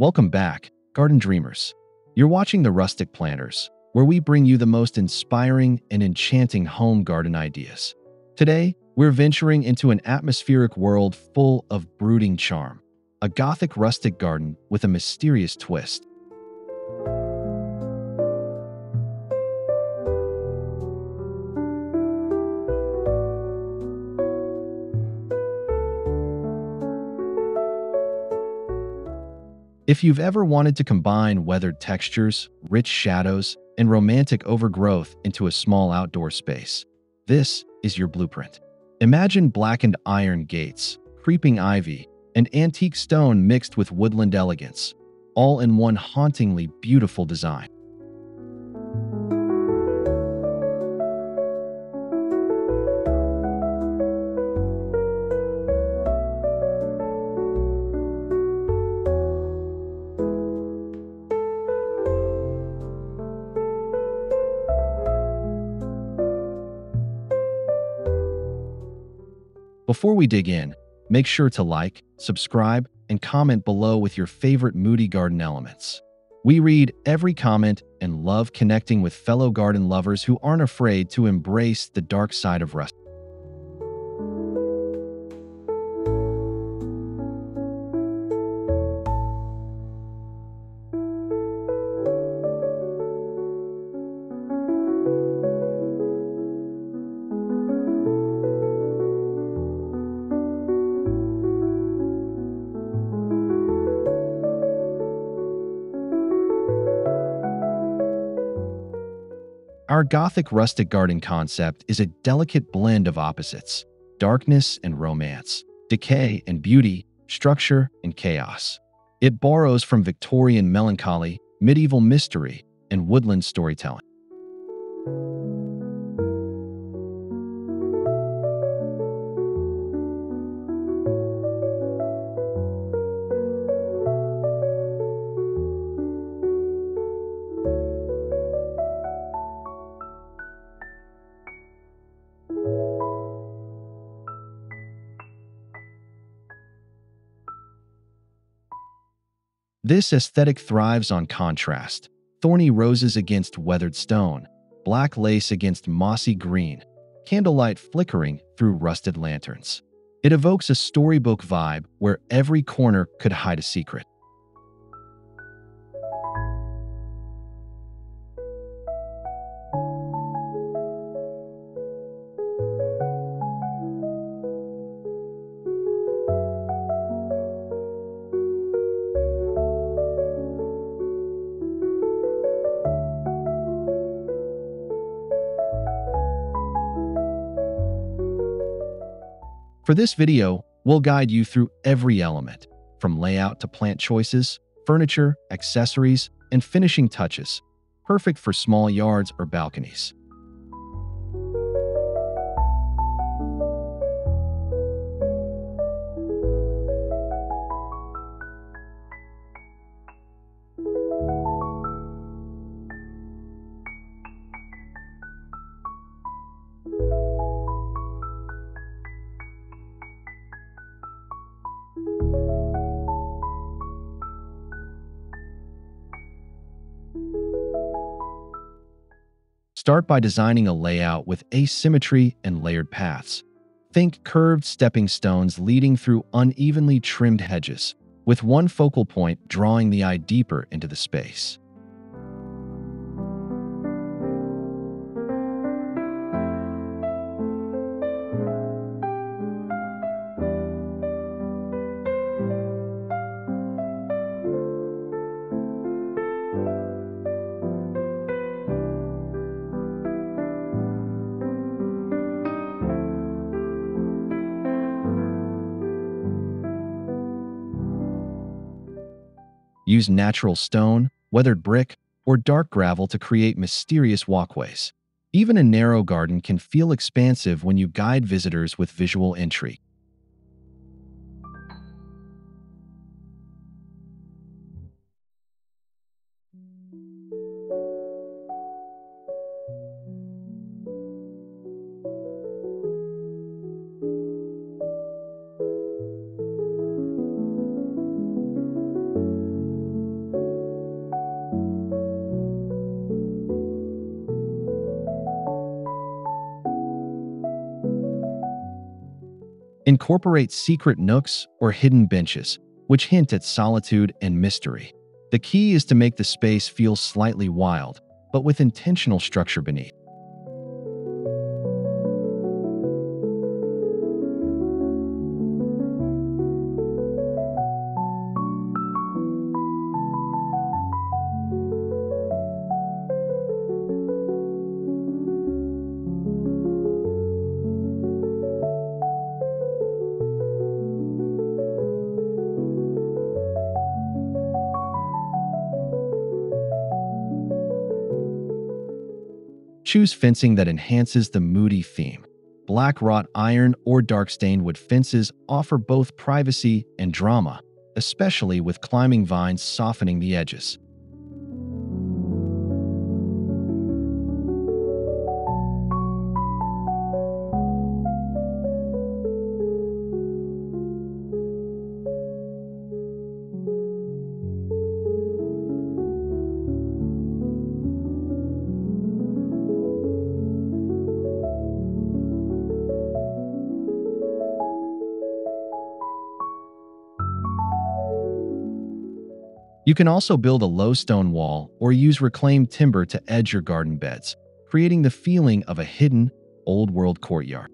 Welcome back, Garden Dreamers. You're watching The Rustic Planters, where we bring you the most inspiring and enchanting home garden ideas. Today, we're venturing into an atmospheric world full of brooding charm, a Gothic rustic garden with a mysterious twist. If you've ever wanted to combine weathered textures, rich shadows, and romantic overgrowth into a small outdoor space, this is your blueprint. Imagine blackened iron gates, creeping ivy, and antique stone mixed with woodland elegance, all in one hauntingly beautiful design. Before we dig in, make sure to like, subscribe, and comment below with your favorite Moody garden elements. We read every comment and love connecting with fellow garden lovers who aren't afraid to embrace the dark side of rustic. Our Gothic rustic garden concept is a delicate blend of opposites: darkness and romance, decay and beauty, structure and chaos. It borrows from Victorian melancholy, medieval mystery, and woodland storytelling. This aesthetic thrives on contrast: thorny roses against weathered stone, black lace against mossy green, candlelight flickering through rusted lanterns. It evokes a storybook vibe where every corner could hide a secret. For this video, we'll guide you through every element, from layout to plant choices, furniture, accessories, and finishing touches, perfect for small yards or balconies. Start by designing a layout with asymmetry and layered paths. Think curved stepping stones leading through unevenly trimmed hedges, with one focal point drawing the eye deeper into the space. Use natural stone, weathered brick, or dark gravel to create mysterious walkways. Even a narrow garden can feel expansive when you guide visitors with visual intrigue. Incorporate secret nooks or hidden benches, which hint at solitude and mystery. The key is to make the space feel slightly wild, but with intentional structure beneath. Choose fencing that enhances the Moody theme. Black wrought iron or dark stained wood fences offer both privacy and drama, especially with climbing vines softening the edges. You can also build a low stone wall or use reclaimed timber to edge your garden beds, creating the feeling of a hidden, old-world courtyard.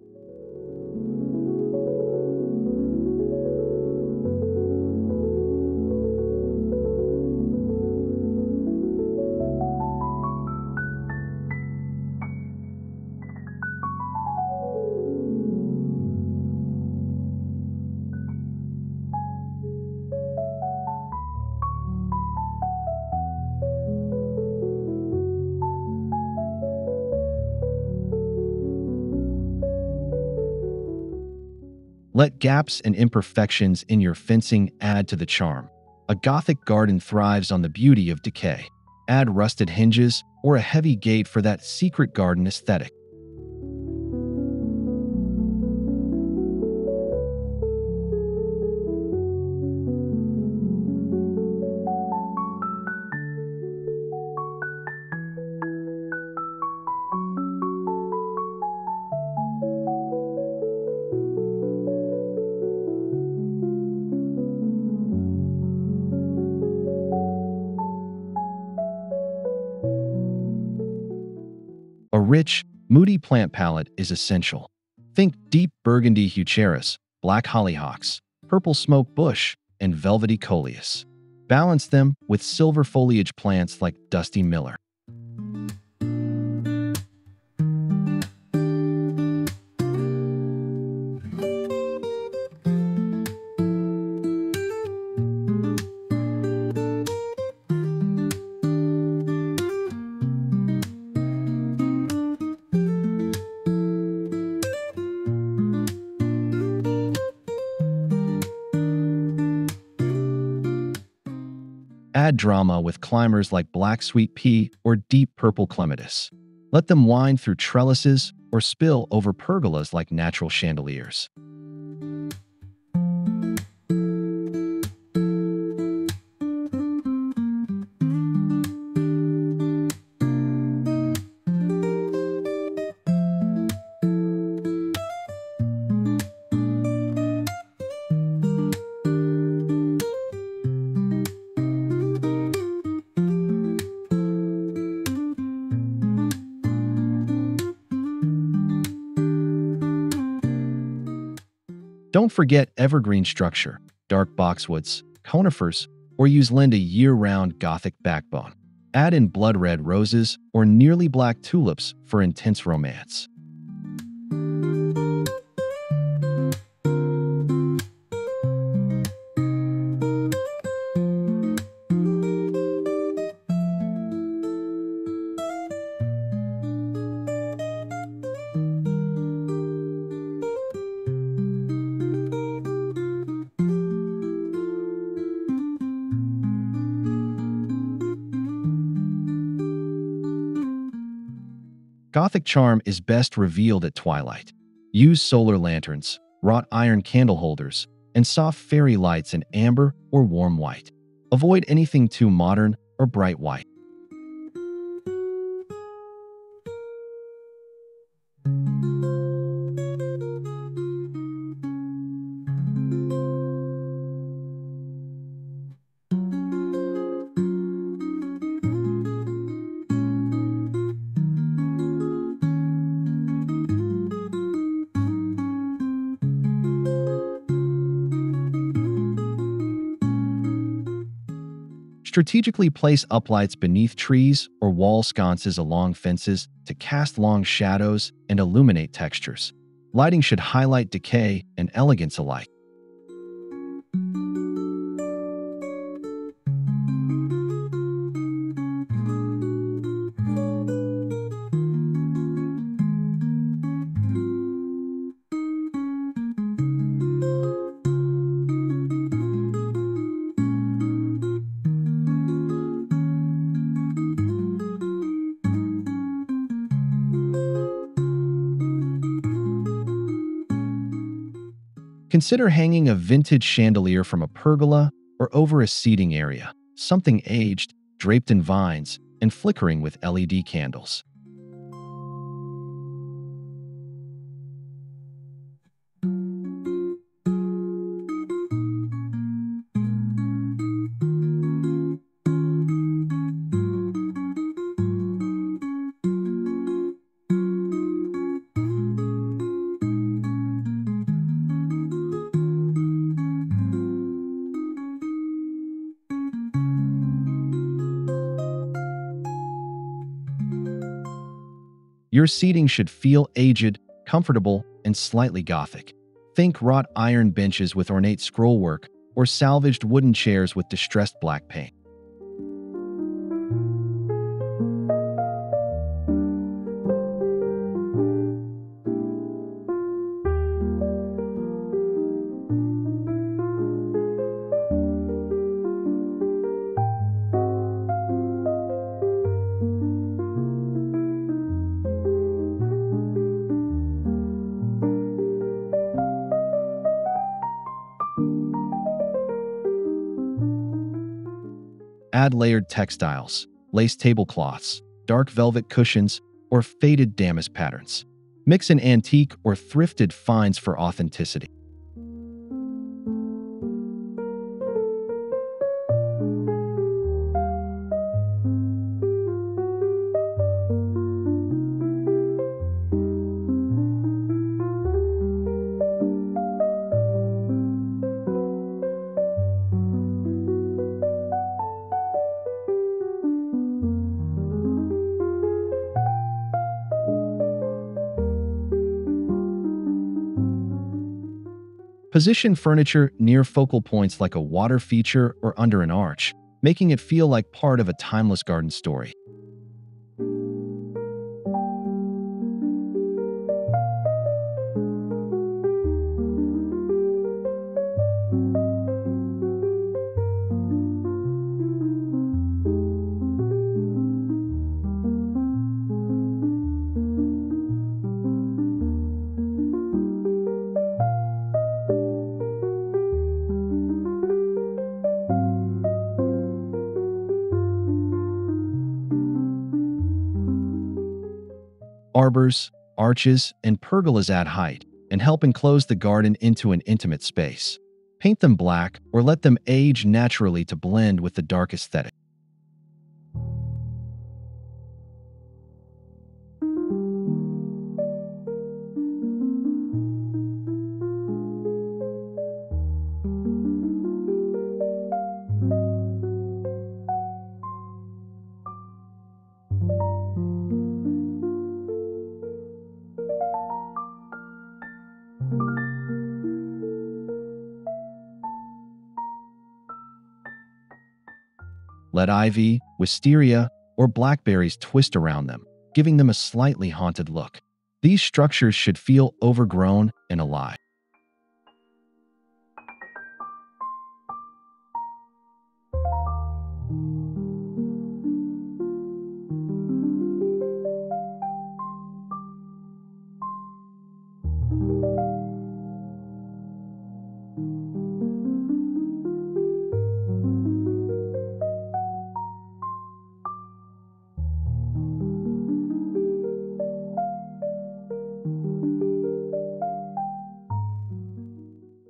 Let gaps and imperfections in your fencing add to the charm. A Gothic garden thrives on the beauty of decay. Add rusted hinges or a heavy gate for that secret garden aesthetic. A rich, moody plant palette is essential. Think deep burgundy heucheras, black hollyhocks, purple smoke bush, and velvety coleus. Balance them with silver foliage plants like dusty miller. Add drama with climbers like black sweet pea or deep purple clematis. Let them wind through trellises or spill over pergolas like natural chandeliers. Don't forget evergreen structure, dark boxwoods, conifers, or use lend a year-round Gothic backbone. Add in blood red roses or nearly black tulips for intense romance. Gothic charm is best revealed at twilight. Use solar lanterns, wrought iron candle holders, and soft fairy lights in amber or warm white. Avoid anything too modern or bright white. Strategically place uplights beneath trees or wall sconces along fences to cast long shadows and illuminate textures. Lighting should highlight decay and elegance alike. Consider hanging a vintage chandelier from a pergola or over a seating area, something aged, draped in vines, and flickering with LED candles. Your seating should feel aged, comfortable, and slightly Gothic. Think wrought iron benches with ornate scrollwork or salvaged wooden chairs with distressed black paint. Add layered textiles, lace tablecloths, dark velvet cushions, or faded damask patterns. Mix in antique or thrifted finds for authenticity. Position furniture near focal points like a water feature or under an arch, making it feel like part of a timeless garden story. Arbors, arches, and pergolas add height and help enclose the garden into an intimate space. Paint them black or let them age naturally to blend with the dark aesthetic. Let ivy, wisteria, or blackberries twist around them, giving them a slightly haunted look. These structures should feel overgrown and alive.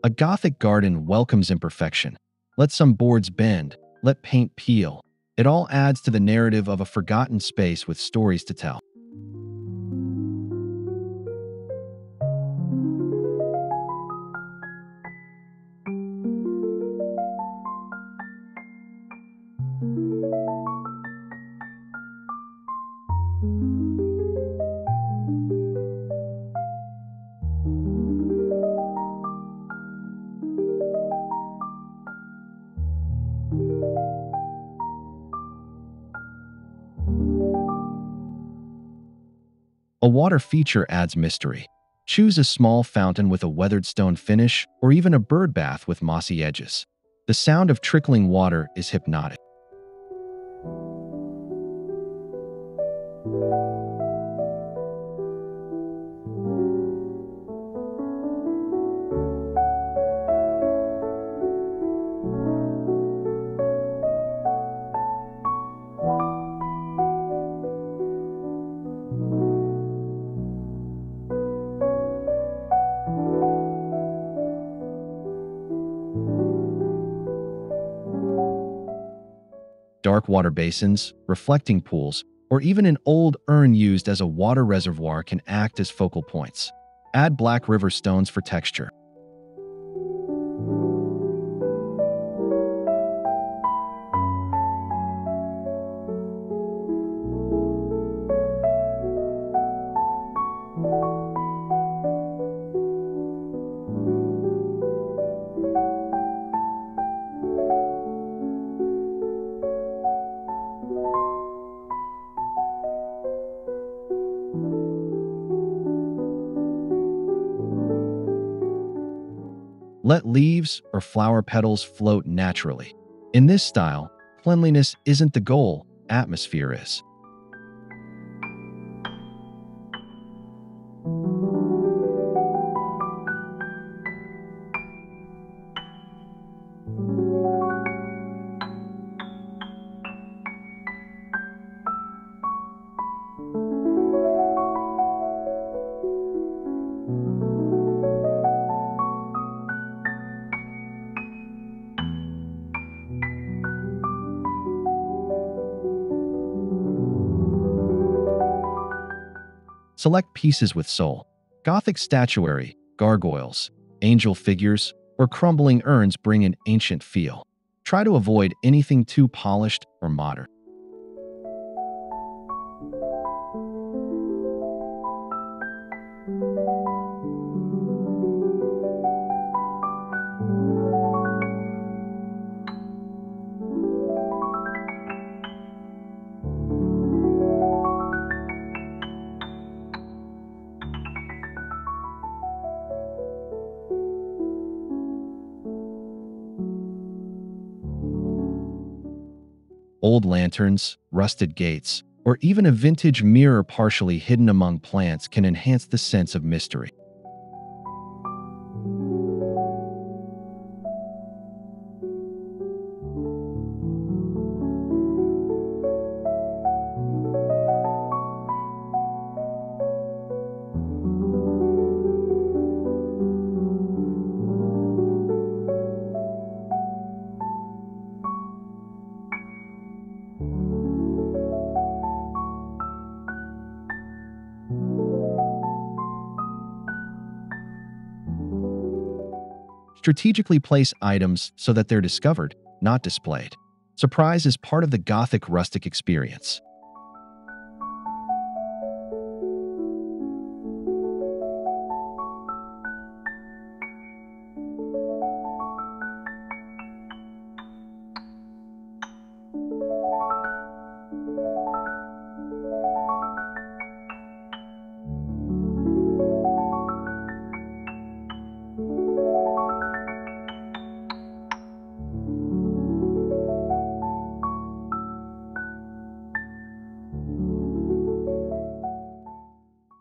A Gothic garden welcomes imperfection. Let some boards bend, let paint peel. It all adds to the narrative of a forgotten space with stories to tell. A water feature adds mystery. Choose a small fountain with a weathered stone finish or even a bird bath with mossy edges. The sound of trickling water is hypnotic. Dark water basins, reflecting pools, or even an old urn used as a water reservoir can act as focal points. Add black river stones for texture. Let leaves or flower petals float naturally. In this style, cleanliness isn't the goal, atmosphere is. Select pieces with soul. Gothic statuary, gargoyles, angel figures, or crumbling urns bring an ancient feel. Try to avoid anything too polished or modern. Old lanterns, rusted gates, or even a vintage mirror partially hidden among plants can enhance the sense of mystery. Strategically place items so that they're discovered, not displayed. Surprise is part of the Gothic rustic experience.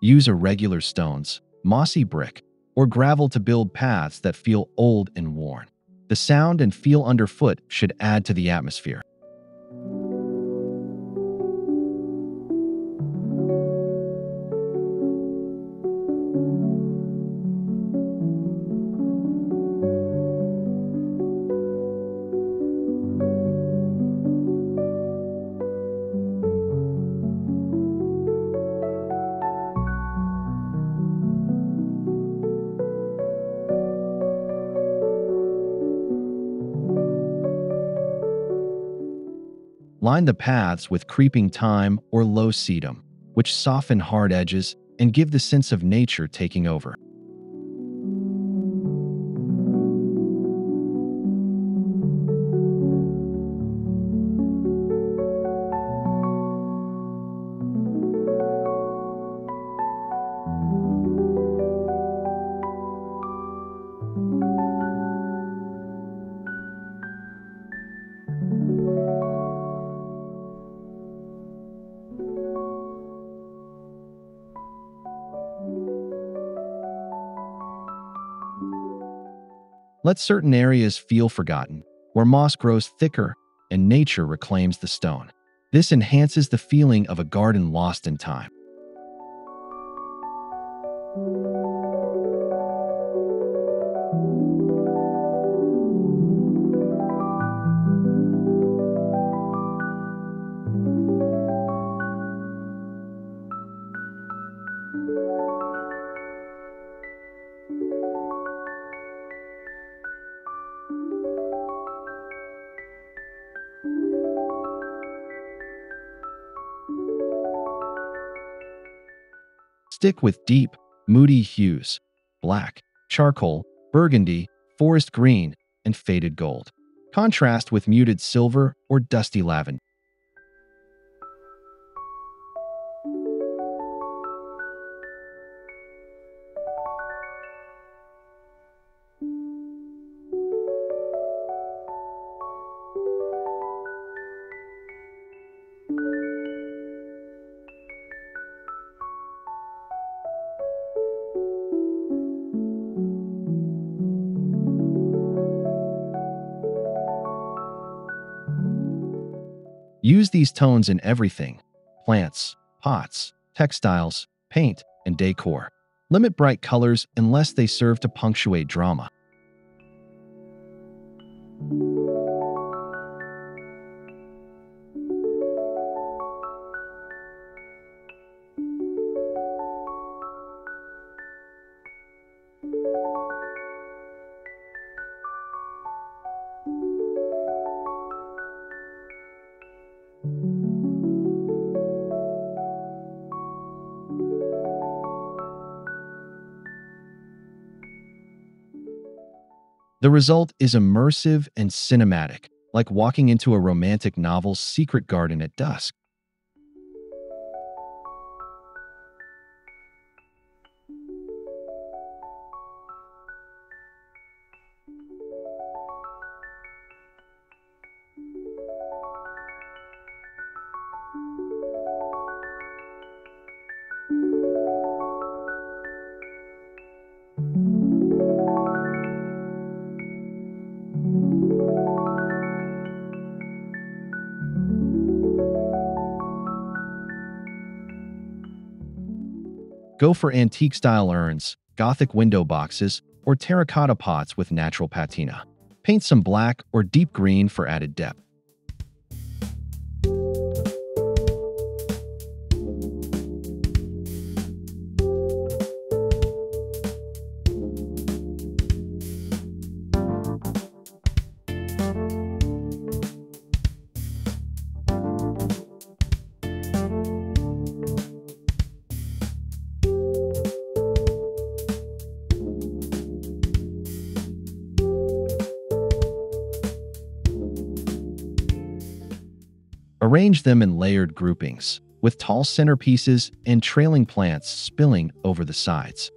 Use irregular stones, mossy brick, or gravel to build paths that feel old and worn. The sound and feel underfoot should add to the atmosphere. Line the paths with creeping thyme or low sedum, which soften hard edges and give the sense of nature taking over. Let certain areas feel forgotten, where moss grows thicker and nature reclaims the stone. This enhances the feeling of a garden lost in time. Stick with deep, moody hues: black, charcoal, burgundy, forest green, and faded gold. Contrast with muted silver or dusty lavender. Use these tones in everything: plants, pots, textiles, paint, and decor. Limit bright colors unless they serve to punctuate drama. The result is immersive and cinematic, like walking into a romantic novel's secret garden at dusk. Go for antique-style urns, Gothic window boxes, or terracotta pots with natural patina. Paint some black or deep green for added depth. Arrange them in layered groupings, with tall centerpieces and trailing plants spilling over the sides.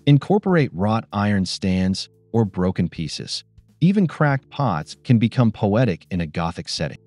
Incorporate wrought iron stands or broken pieces. Even cracked pots can become poetic in a Gothic setting.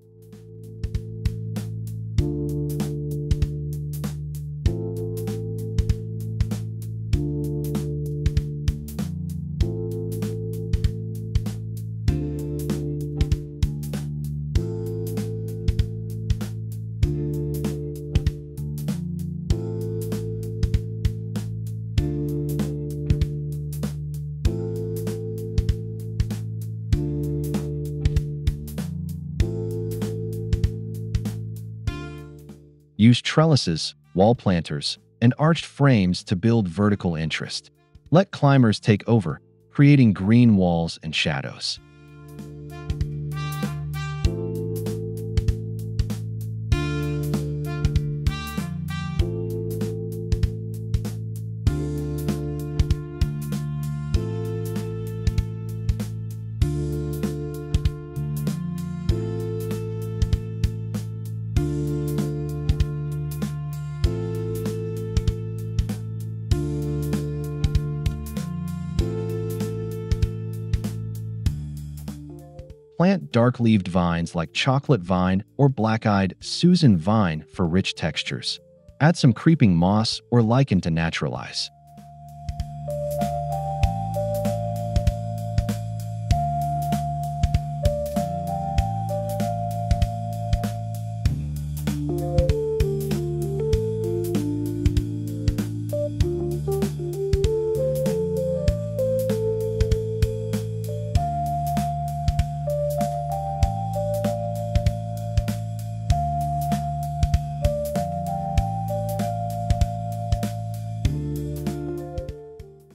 Use trellises, wall planters, and arched frames to build vertical interest. Let climbers take over, creating green walls and shadows. Plant dark-leaved vines like chocolate vine or black-eyed Susan vine for rich textures. Add some creeping moss or lichen to naturalize.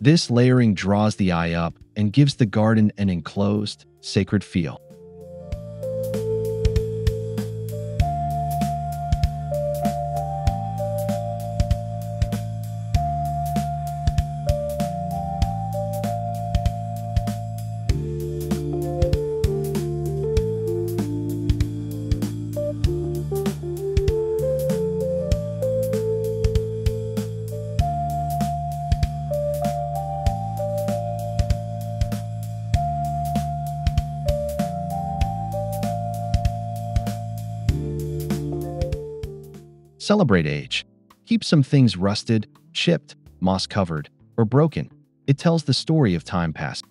This layering draws the eye up and gives the garden an enclosed, sacred feel. Celebrate age. Keep some things rusted, chipped, moss-covered, or broken. It tells the story of time past.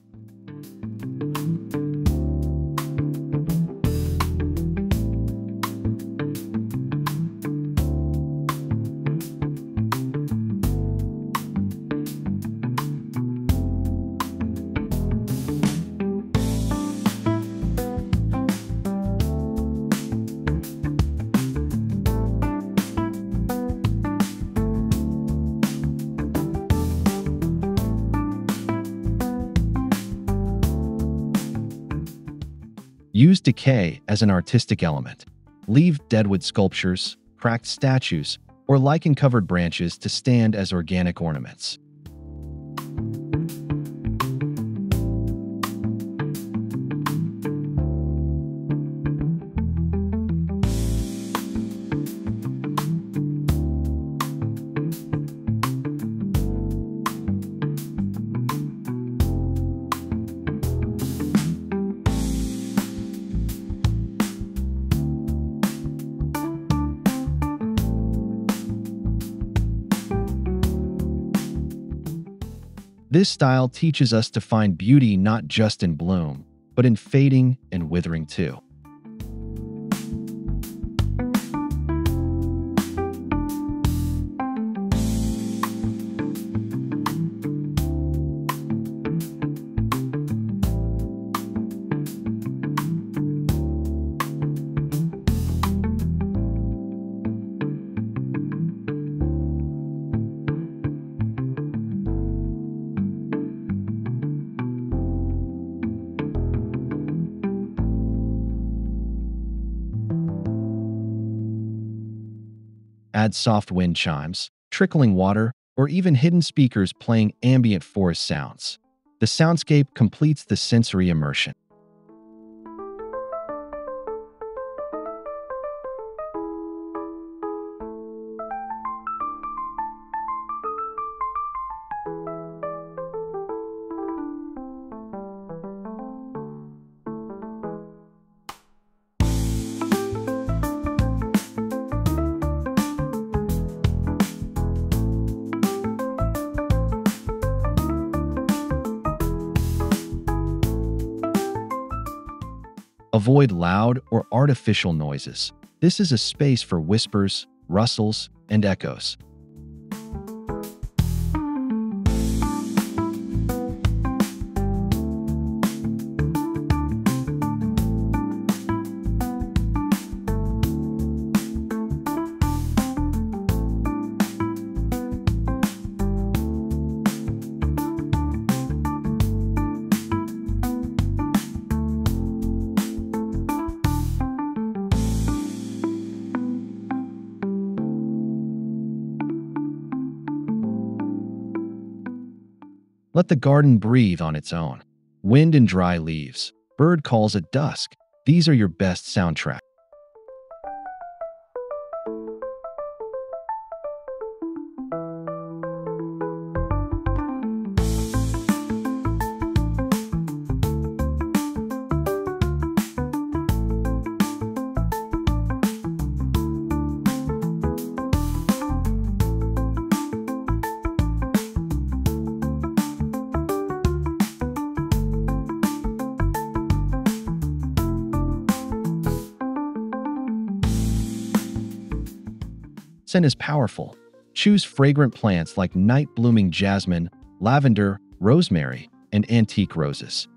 Use decay as an artistic element. Leave deadwood sculptures, cracked statues, or lichen-covered branches to stand as organic ornaments. This style teaches us to find beauty not just in bloom, but in fading and withering too. Add soft wind chimes, trickling water, or even hidden speakers playing ambient forest sounds. The soundscape completes the sensory immersion. Avoid loud or artificial noises. This is a space for whispers, rustles, and echoes. Let the garden breathe on its own. Wind and dry leaves, bird calls at dusk. These are your best soundtrack. scent is powerful. Choose fragrant plants like night-blooming jasmine, lavender, rosemary, and antique roses.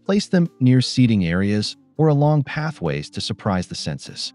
Place them near seating areas or along pathways to surprise the senses.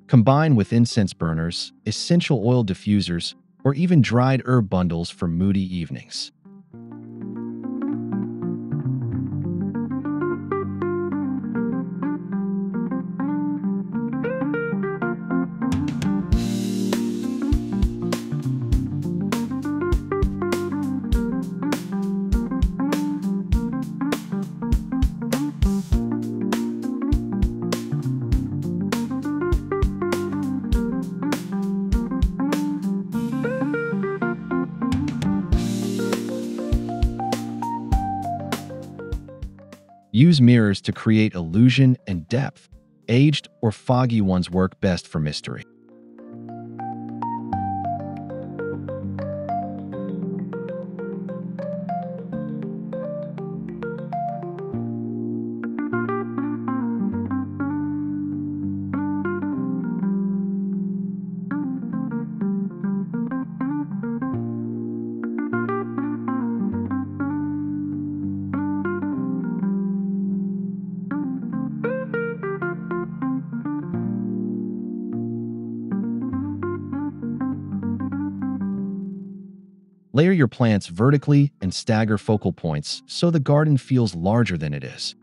Combine with incense burners, essential oil diffusers, or even dried herb bundles for moody evenings. Use mirrors to create illusion and depth. Aged or foggy ones work best for mystery. Layer your plants vertically and stagger focal points so the garden feels larger than it is.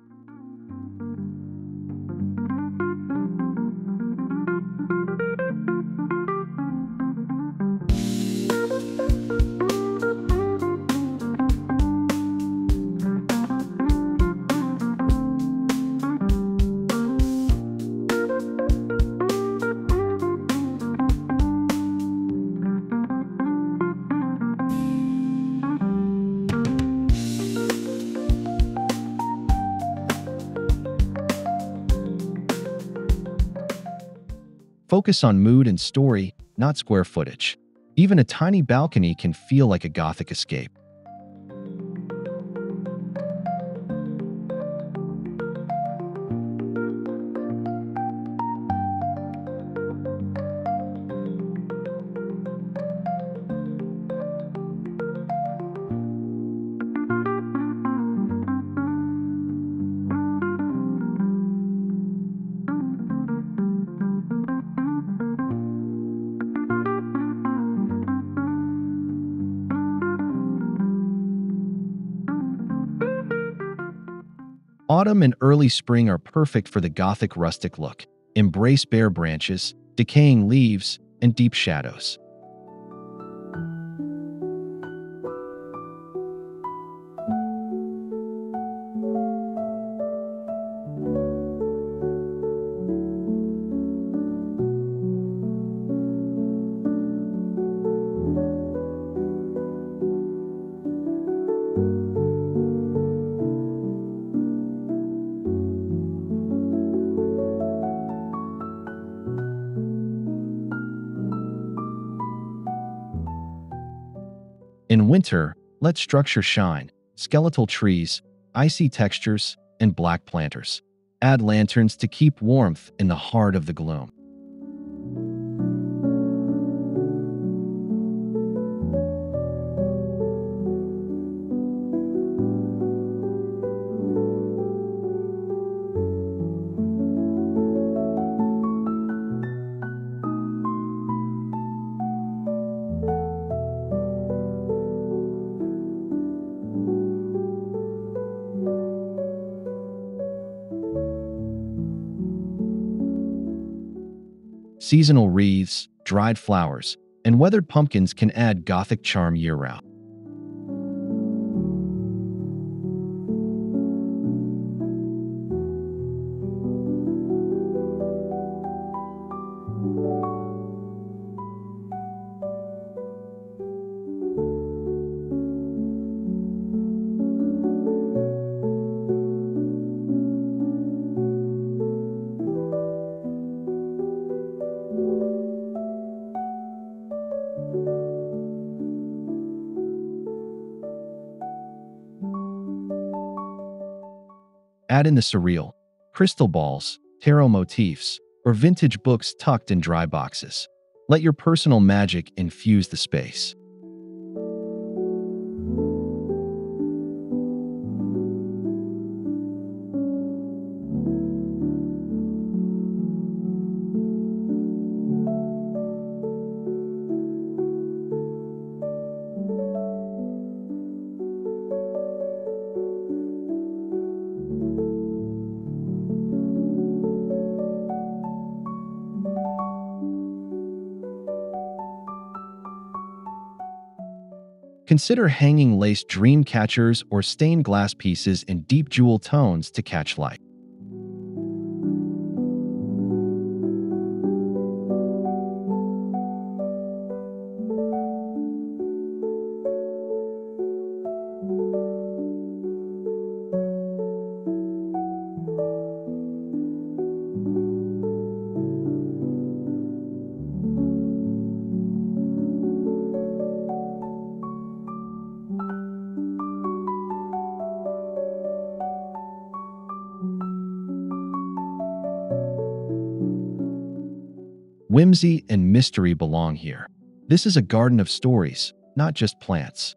Focus on mood and story, not square footage. Even a tiny balcony can feel like a Gothic escape. Autumn and early spring are perfect for the Gothic rustic look. Embrace bare branches, decaying leaves, and deep shadows. In winter, let structure shine. Skeletal trees, icy textures, and black planters. Add lanterns to keep warmth in the heart of the gloom. Seasonal wreaths, dried flowers, and weathered pumpkins can add Gothic charm year-round. Add in the surreal, crystal balls, tarot motifs, or vintage books tucked in dry boxes. Let your personal magic infuse the space. Consider hanging lace dream catchers or stained glass pieces in deep jewel tones to catch light. Whimsy and mystery belong here. This is a garden of stories, not just plants.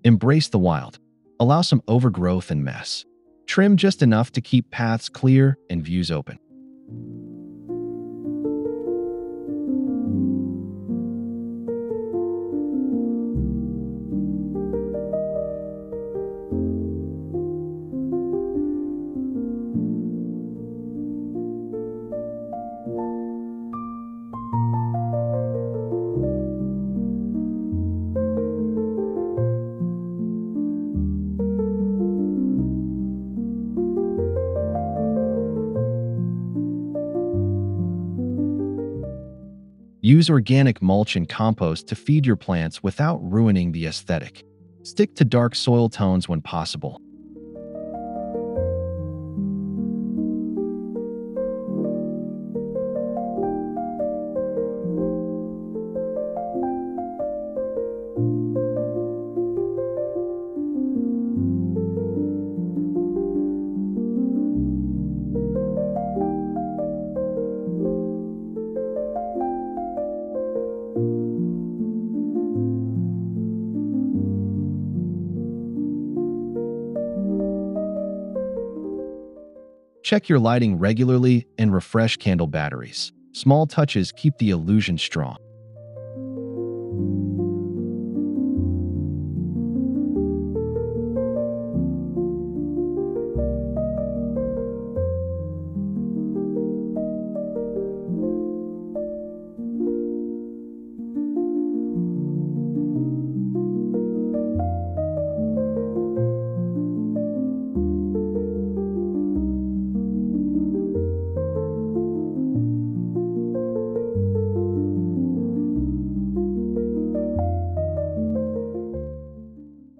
Embrace the wild. Allow some overgrowth and mess. Trim just enough to keep paths clear and views open. Use organic mulch and compost to feed your plants without ruining the aesthetic. Stick to dark soil tones when possible. Check your lighting regularly and refresh candle batteries. Small touches keep the illusion strong.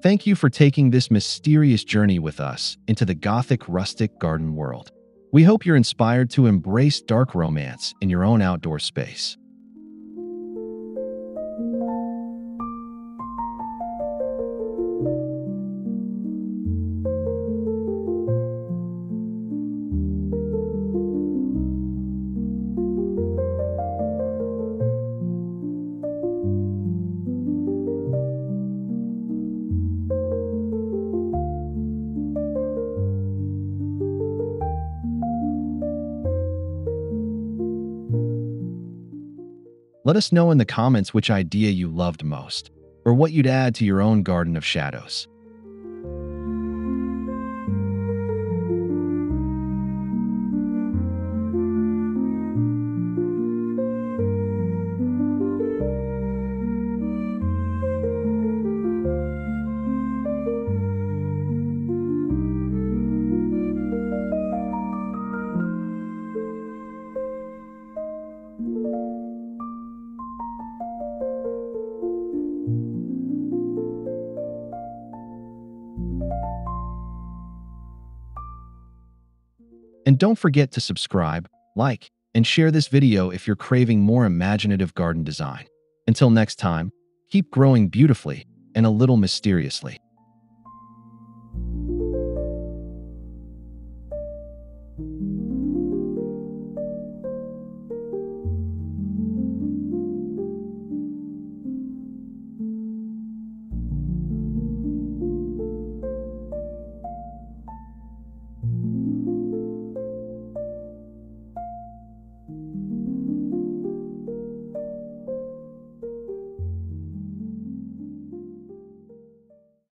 Thank you for taking this mysterious journey with us into the Gothic Rustic Garden world. We hope you're inspired to embrace dark romance in your own outdoor space. Let us know in the comments which idea you loved most, or what you'd add to your own garden of shadows. And don't forget to subscribe, like, and share this video if you're craving more imaginative garden design. Until next time, keep growing beautifully and a little mysteriously.